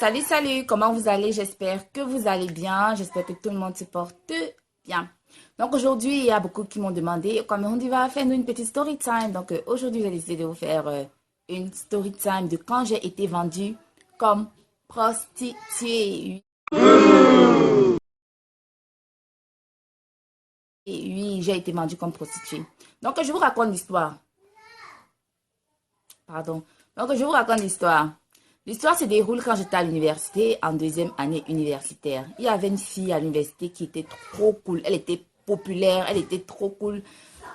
Salut, salut, comment vous allez? J'espère que vous allez bien. J'espère que tout le monde se porte bien. Donc aujourd'hui, il y a beaucoup qui m'ont demandé comment on va faire nous une petite story time. Donc aujourd'hui, j'ai décidé de vous faire une story time de quand j'ai été vendue comme prostituée. Et oui, j'ai été vendue comme prostituée. Donc je vous raconte l'histoire. Pardon. Donc je vous raconte l'histoire. L'histoire se déroule quand j'étais à l'université, en deuxième année universitaire. Il y avait une fille à l'université qui était trop cool. Elle était populaire, elle était trop cool.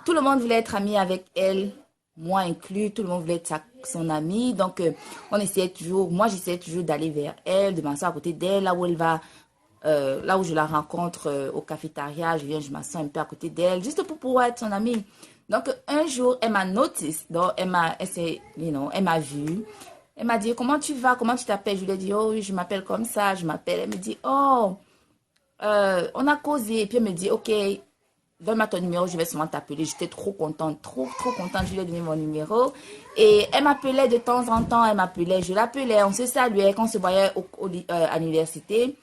Tout le monde voulait être ami avec elle, moi inclus. Tout le monde voulait être son ami. Donc, on essayait toujours, moi j'essayais toujours d'aller vers elle, de m'asseoir à côté d'elle, là où elle va, là où je la rencontre au cafétéria. Je viens, je m'assois un peu à côté d'elle, juste pour pouvoir être son amie. Donc, un jour, elle m'a notice, donc elle m'a vu. Elle m'a dit, comment tu vas? Comment tu t'appelles? Je lui ai dit, oh oui, je m'appelle comme ça, je m'appelle. Elle me dit, oh, on a causé. Et puis elle me dit, ok, donne-moi ton numéro, je vais souvent t'appeler. J'étais trop contente, trop contente. Je lui ai donné mon numéro. Et elle m'appelait de temps en temps, elle m'appelait, je l'appelais, on se saluait, quand on se voyait à l'université.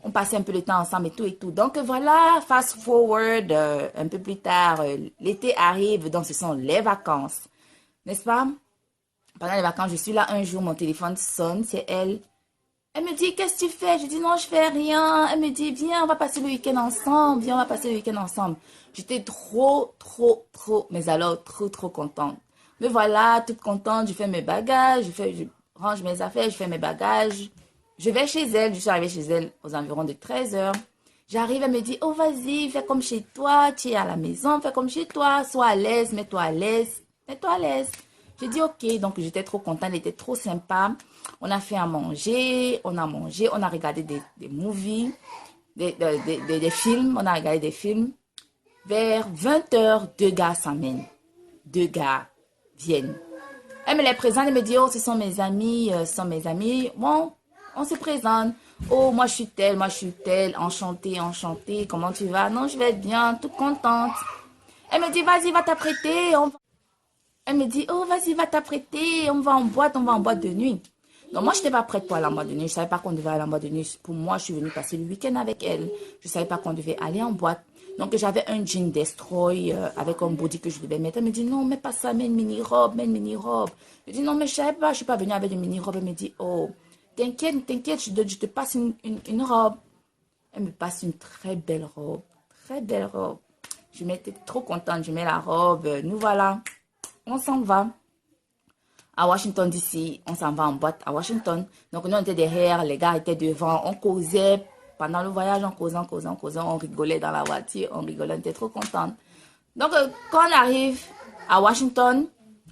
On passait un peu de temps ensemble et tout et tout. Donc voilà, fast forward, un peu plus tard, l'été arrive, donc ce sont les vacances. N'est-ce pas? Pendant les vacances, je suis là un jour, mon téléphone sonne, c'est elle. Elle me dit, qu'est-ce que tu fais? Je dis, non, je fais rien. Elle me dit, viens, on va passer le week-end ensemble. Viens, on va passer le week-end ensemble. J'étais mais alors trop contente. Me voilà, toute contente, je fais mes bagages, je range mes affaires, je fais mes bagages. Je vais chez elle, je suis arrivée chez elle aux environs de 13 heures. J'arrive, elle me dit, oh vas-y, fais comme chez toi, tu es à la maison, fais comme chez toi, sois à l'aise, mets-toi à l'aise, mets-toi à l'aise. J'ai dit ok, donc j'étais trop contente, elle était trop sympa. On a fait à manger, on a mangé, on a regardé des movies, des films, on a regardé des films. Vers 20 heures, deux gars s'amènent, deux gars viennent. Elle me les présente, elle me dit, oh, ce sont mes amis, ce sont mes amis. Bon, on se présente. Oh, moi je suis telle, enchantée, enchantée, comment tu vas? Non, je vais bien, toute contente. Elle me dit, vas-y, va t'apprêter, elle me dit, oh, vas-y, va t'apprêter, on va en boîte de nuit. Donc, moi, je n'étais pas prête pour aller en boîte de nuit. Je ne savais pas qu'on devait aller en boîte de nuit. Pour moi, je suis venue passer le week-end avec elle. Je ne savais pas qu'on devait aller en boîte. Donc, j'avais un jean Destroy avec un body que je devais mettre. Elle me dit, non, mets pas ça, mets une mini-robe, mets une mini-robe. Je dis, non, mais je ne savais pas, je ne suis pas venue avec une mini-robe. Elle me dit, oh, t'inquiète, je te passe une robe. Elle me passe une très belle robe. Très belle robe. Je m'étais trop contente. Je mets la robe. Nous voilà. On s'en va à Washington DC, on s'en va en boîte à Washington. Donc nous on était derrière, les gars étaient devant, on causait pendant le voyage, on causait, on rigolait dans la voiture, on rigolait, on était trop contente. Donc quand on arrive à Washington,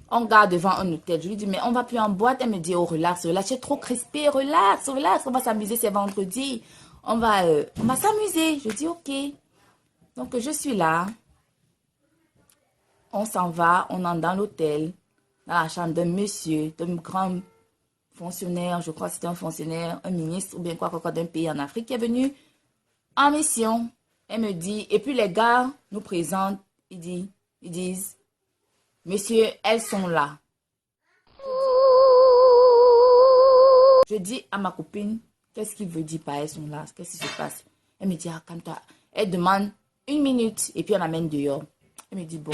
on garde devant un hôtel. Je lui dis mais on va plus en boîte. Elle me dit oh relax, relax, c'est trop crispé, relax, relax, on va s'amuser, c'est vendredi. On va s'amuser. Je dis ok. Donc je suis là, on s'en va, on entre dans l'hôtel, dans la chambre d'un monsieur, d'un grand fonctionnaire, je crois que c'était un fonctionnaire, un ministre ou bien quoi d'un pays en Afrique qui est venu en mission. Elle me dit, et puis les gars nous présentent, ils disent, monsieur, elles sont là. Je dis à ma copine, qu'est-ce qu'il veut dire par elles sont là? Qu'est-ce qui se passe? Elle me dit, ah, calme-toi. Elle demande une minute et puis on l'amène dehors. Elle me dit, bon,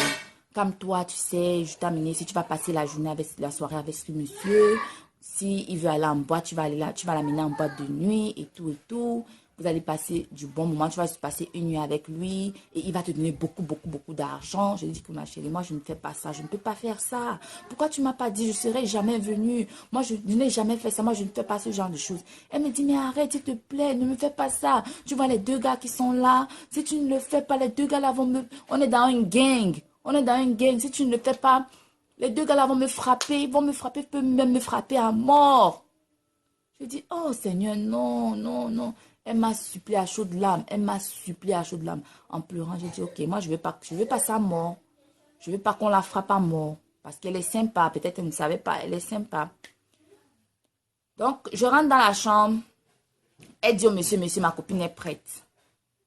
calme-toi, tu sais, je t'ai amené, si tu vas passer la journée avec la soirée avec ce monsieur, si il veut aller en boîte, tu vas aller là, tu vas l'amener en boîte de nuit et tout et tout. Vous allez passer du bon moment, tu vas passer une nuit avec lui et il va te donner beaucoup d'argent. Je lui dis que ma chérie, moi je ne fais pas ça, je ne peux pas faire ça. Pourquoi tu m'as pas dit, je serais jamais venue. Moi je n'ai jamais fait ça, moi je ne fais pas ce genre de choses. Elle me dit, mais arrête, s'il te plaît, ne me fais pas ça. Tu vois les deux gars qui sont là, si tu ne le fais pas, les deux gars là vont me... On est dans une gang, on est dans une gang, si tu ne le fais pas, les deux gars là vont me frapper, peuvent même me frapper à mort. Je dis, oh Seigneur, non, non, non. Elle m'a supplié à chaudes larmes. Elle m'a supplié à chaudes larmes. En pleurant, j'ai dit, ok, moi, je veux pas ça mort. Je veux pas qu'on la frappe à mort. Parce qu'elle est sympa. Peut-être elle ne savait pas. Elle est sympa. Donc, je rentre dans la chambre. Elle dit au monsieur, monsieur, ma copine est prête.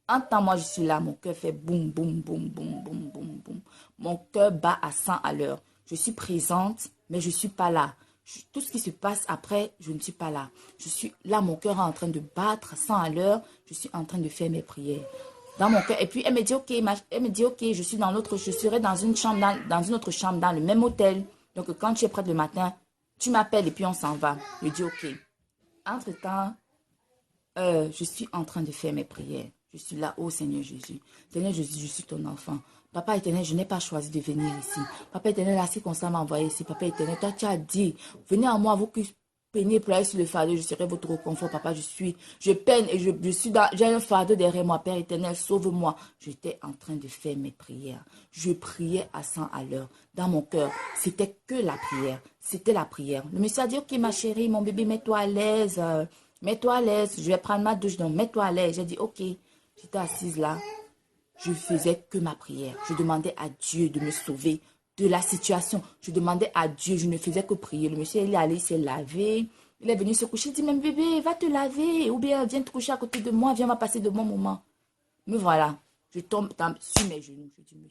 En temps, moi, je suis là. Mon cœur fait boum, boum, boum, boum, boum, boum, boum. Mon cœur bat à 100 à l'heure. Je suis présente, mais je ne suis pas là. Tout ce qui se passe après, je ne suis pas là. Je suis là, mon cœur est en train de battre à 100 à l'heure. Je suis en train de faire mes prières. Dans mon cœur. Et puis, elle me dit, ok, je suis je serai dans une chambre, dans une autre chambre, dans le même hôtel. Donc, quand tu es prête le matin, tu m'appelles et puis on s'en va. Je dis, ok. Entre-temps, je suis en train de faire mes prières. Je suis là, oh Seigneur Jésus. Seigneur Jésus, je suis ton enfant. Papa éternel, je n'ai pas choisi de venir ici. Papa éternel, la circonstance m'a envoyé ici. Papa éternel, toi tu as dit, venez à moi, vous qui peinez pour aller sur le fardeau, je serai votre réconfort. Papa, je peine et j'ai un fardeau derrière moi. Père éternel, sauve-moi. J'étais en train de faire mes prières. Je priais à 100 à l'heure. Dans mon cœur, c'était que la prière. C'était la prière. Le monsieur a dit, ok ma chérie, mon bébé, mets-toi à l'aise. Mets-toi à l'aise. Je vais prendre ma douche, donc mets-toi à l'aise. J'ai dit, ok. J'étais assise là. Je faisais que ma prière. Je demandais à Dieu de me sauver de la situation. Je demandais à Dieu. Je ne faisais que prier. Le monsieur, il est allé, il s'est lavé. Il est venu se coucher. Il dit, même bébé, va te laver. Ou bien, viens te coucher à côté de moi. Viens, on va passer de bons moments. Mais voilà. Je tombe sur mes genoux. Je dis,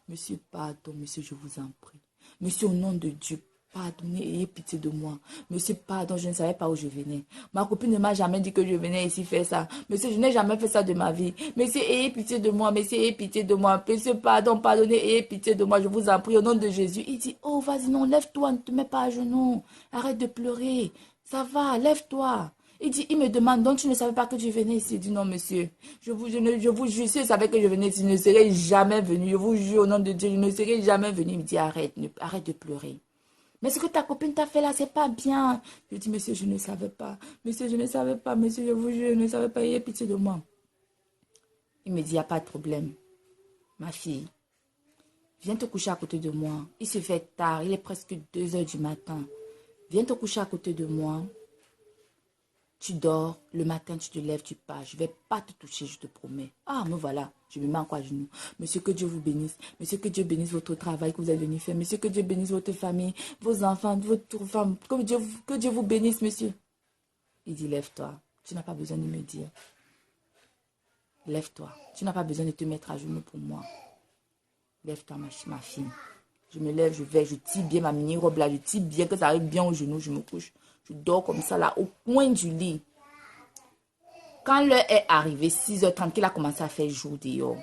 monsieur, pardon, monsieur, je vous en prie. Monsieur, au nom de Dieu, pardonnez, ayez pitié de moi. Monsieur, pardon, je ne savais pas où je venais. Ma copine ne m'a jamais dit que je venais ici faire ça. Monsieur, je n'ai jamais fait ça de ma vie. Monsieur, ayez pitié de moi. Monsieur, ayez pitié de moi. Monsieur, pardon, pardonnez, ayez pitié de moi. Je vous en prie au nom de Jésus. Il dit, oh, vas-y, non, lève-toi, ne te mets pas à genoux. Arrête de pleurer. Ça va, lève-toi. Il me demande, donc tu ne savais pas que tu venais ici. Il dit, non, monsieur, je vous jure, si je savais que je venais ici, je ne serais jamais venu. Je vous jure, au nom de Dieu, je ne serais jamais venu. Il me dit, arrête de pleurer. Mais ce que ta copine t'a fait là, c'est pas bien. Je dis, monsieur, je ne savais pas. Monsieur, je ne savais pas. Monsieur, je vous jure, je ne savais pas. Ayez pitié de moi. Il me dit, il n'y a pas de problème. Ma fille, viens te coucher à côté de moi. Il se fait tard, il est presque 2 heures du matin. Viens te coucher à côté de moi. Tu dors, le matin tu te lèves, tu pars. Je ne vais pas te toucher, je te promets. Ah, me voilà. Je me mets en quoi à genoux. Monsieur, que Dieu vous bénisse. Monsieur, que Dieu bénisse votre travail que vous êtes venu faire. Monsieur, que Dieu bénisse votre famille, vos enfants, votre femme. Que Dieu vous bénisse, monsieur. Il dit, lève-toi. Tu n'as pas besoin de me dire. Lève-toi. Tu n'as pas besoin de te mettre à genoux pour moi. Lève-toi, ma fille. Je me lève, je tire bien ma mini-robe là. Je tire bien que ça arrive bien aux genoux. Je me couche. Je dors comme ça là, au coin du lit. Quand l'heure est arrivée, 6h30, qu'il a commencé à faire jour dehors.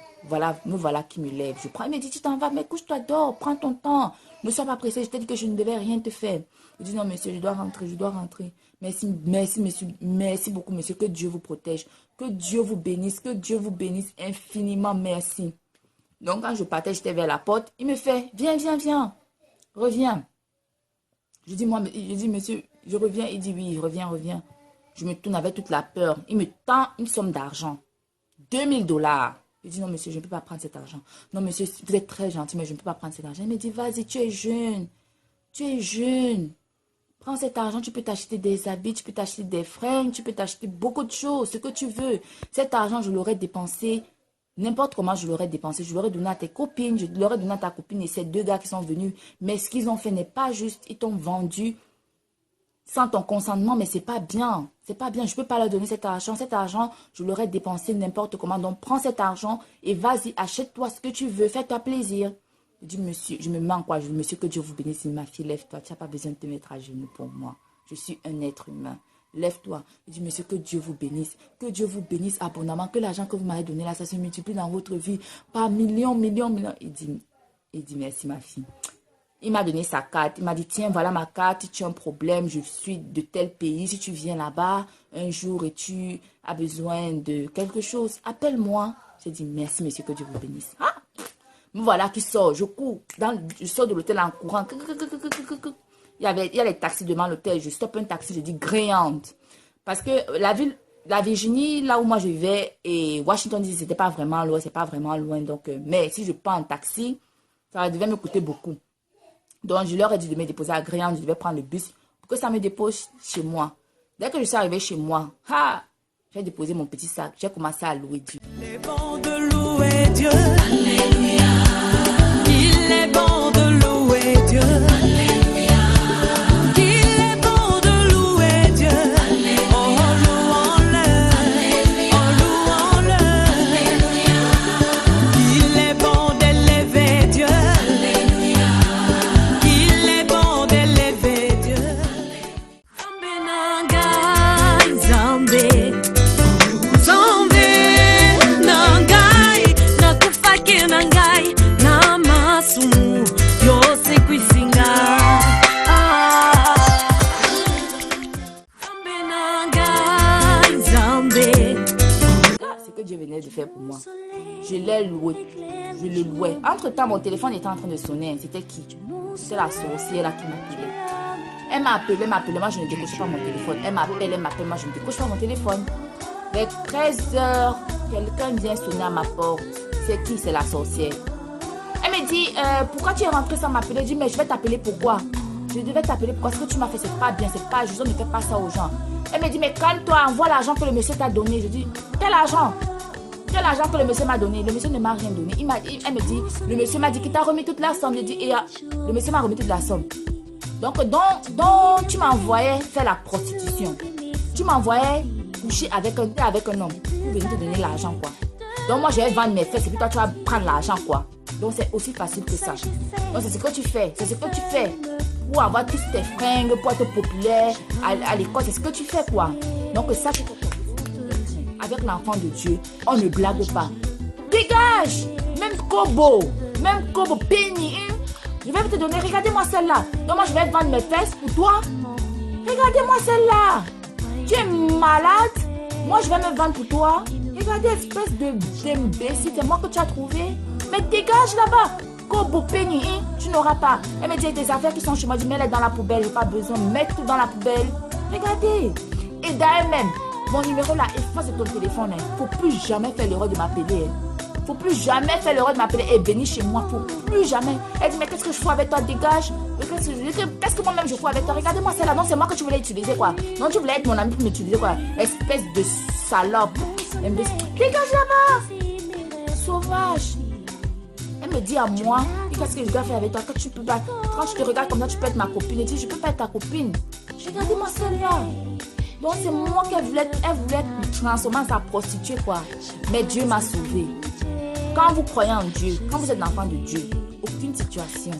Me voilà qui me lève. Je prends, il me dit, tu t'en vas, mais couche-toi, dors, prends ton temps. Ne sois pas pressé, je t'ai dit que je ne devais rien te faire. Je dis, non, monsieur, je dois rentrer. Merci, monsieur, merci beaucoup, monsieur, que Dieu vous protège. Que Dieu vous bénisse infiniment, merci. Donc, quand je partais, j'étais vers la porte, il me fait, viens, reviens. Je dis, monsieur, je reviens. Il dit, oui, reviens. Je me tourne avec toute la peur. Il me tend une somme d'argent. $2000. Je dis, non, monsieur, je ne peux pas prendre cet argent. Non, monsieur, vous êtes très gentil, mais je ne peux pas prendre cet argent. Il me dit, vas-y, tu es jeune. Prends cet argent, tu peux t'acheter des habits, tu peux t'acheter des fringues, tu peux t'acheter beaucoup de choses, ce que tu veux. Cet argent, je l'aurais dépensé. N'importe comment je l'aurais dépensé, je l'aurais donné à tes copines, je l'aurais donné à ta copine et ces 2 gars qui sont venus. Mais ce qu'ils ont fait n'est pas juste, ils t'ont vendu sans ton consentement, mais c'est pas bien. C'est pas bien, je ne peux pas leur donner cet argent. Cet argent, je l'aurais dépensé n'importe comment. Donc prends cet argent et vas-y, achète-toi ce que tu veux, fais-toi plaisir. Je dis, monsieur, je me mets en quoi? Je dis, monsieur, que Dieu vous bénisse, ma fille, lève-toi. Tu n'as pas besoin de te mettre à genoux pour moi. Je suis un être humain. Lève-toi. Je dis, monsieur, que Dieu vous bénisse. Que Dieu vous bénisse abondamment. Que l'argent que vous m'avez donné là, ça se multiplie dans votre vie par millions. Il dit, merci, ma fille. Il m'a donné sa carte. Il m'a dit, tiens, voilà ma carte. Si tu as un problème, je suis de tel pays. Si tu viens là-bas un jour et tu as besoin de quelque chose, appelle-moi. J'ai dit, merci, monsieur, que Dieu vous bénisse. Ah! Me voilà qui sort. Je cours. Je sors de l'hôtel en courant. Il y a les taxis devant l'hôtel. Je stoppe un taxi. Je dis Greyhound. Parce que la Virginie, là où moi je vais, et Washington DC, c'était pas vraiment loin. C'est pas vraiment loin. Donc, mais si je prends un taxi, ça devait me coûter beaucoup. Donc, je leur ai dit de me déposer à Greyhound. Je devais prendre le bus pour que ça me dépose chez moi. Dès que je suis arrivée chez moi, j'ai déposé mon petit sac. J'ai commencé à louer Dieu. Il est bon de louer Dieu. Alléluia. Il est bon de louer Dieu. Alléluia. Il est bon de louer Dieu. Alléluia. Oh, louons-le. Alléluia. Oh, louons-le. Alléluia. Il est bon d'élever Dieu. Alléluia. Il est bon d'élever Dieu. Dieu venait de faire pour moi. Je l'ai loué. Je le louais. Entre-temps, mon téléphone était en train de sonner. C'était qui? C'était la sorcière là qui m'appelait. Elle m'a appelé, moi je ne décroche pas mon téléphone. Elle m'appelle, moi je ne décroche pas mon téléphone. Vers 13h, quelqu'un vient sonner à ma porte. C'est qui? C'est la sorcière. Elle me dit, pourquoi tu es rentrée sans m'appeler? Je dis, mais je vais t'appeler pourquoi? Je devais t'appeler pourquoi? Ce que tu m'as fait, c'est pas bien, c'est pas juste, on ne fait pas ça aux gens. Elle me dit, mais calme-toi, envoie l'argent que le monsieur t'a donné. Je dis, quel argent? Quel argent que le monsieur m'a donné? Le monsieur ne m'a rien donné. Elle me dit, le monsieur m'a dit qu'il t'a remis toute la somme. Je dis, le monsieur m'a remis toute la somme. Donc tu m'envoyais faire la prostitution. Tu m'envoyais coucher avec un homme pour venir te donner l'argent, quoi. Donc moi, je vais vendre mes fesses et puis toi, tu vas prendre l'argent, quoi. Donc c'est aussi facile que ça. Donc c'est ce que tu fais. C'est ce que tu fais pour avoir tous tes fringues, pour être populaire à l'école. C'est ce que tu fais, quoi. Donc ça, c'est avec l'enfant de Dieu, on ne blague pas. Dégage! Même Kobo, Penny, hein? Je vais te donner, regardez-moi celle-là. Donc moi, je vais vendre mes fesses pour toi. Regardez-moi celle-là. Tu es malade? Moi, je vais me vendre pour toi. Regardez, espèce d'imbécile, c'est moi que tu as trouvé. Mais dégage là-bas. Kobo Penny, hein? Tu n'auras pas. Elle me dit, des affaires qui sont chez moi, je dis, mets-les dans la poubelle, j'ai pas besoin. Mets tout dans la poubelle. Regardez. Et d'ailleurs même, mon numéro là, efface de ton téléphone. Faut plus jamais faire l'erreur de m'appeler. Faut plus jamais faire l'erreur de m'appeler et venir chez moi. Faut plus jamais. Elle dit, mais qu'est-ce que je fais avec toi? Dégage. Qu'est-ce que moi-même je fais avec toi? Regardez-moi celle-là. Non, c'est moi que tu voulais utiliser, quoi. Non, tu voulais être mon ami pour m'utiliser, quoi. Espèce de salope. Dégage là-bas. Sauvage. Elle me dit à moi, qu'est-ce que je dois faire avec toi? Que tu peux pas. Quand je te regarde comme ça, tu peux être ma copine. Elle dit, je peux pas être ta copine. Regardez-moi celle-là. Donc c'est moi qu'elle voulait transformer en sa prostituée, quoi. Mais Dieu m'a sauvée. Quand vous croyez en Dieu, quand vous êtes l'enfant de Dieu, aucune situation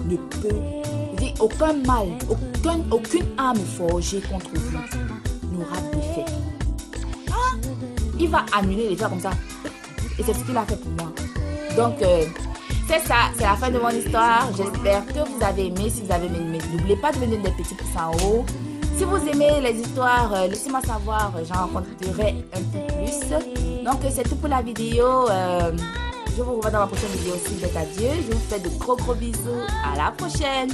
ne peut, aucun mal, aucune arme forgée contre vous n'aura d'effet. Ah, il va annuler les gens comme ça. Et c'est ce qu'il a fait pour moi. Donc, c'est ça, c'est la fin de mon histoire. J'espère que vous avez aimé. Si vous avez aimé, n'oubliez pas de venir des petits pouces en haut. Si vous aimez les histoires, laissez-moi savoir, j'en rencontrerai un peu plus. Donc, c'est tout pour la vidéo. Je vous revois dans ma prochaine vidéo aussi. Vous êtes adieu. Je vous fais de gros bisous. À la prochaine.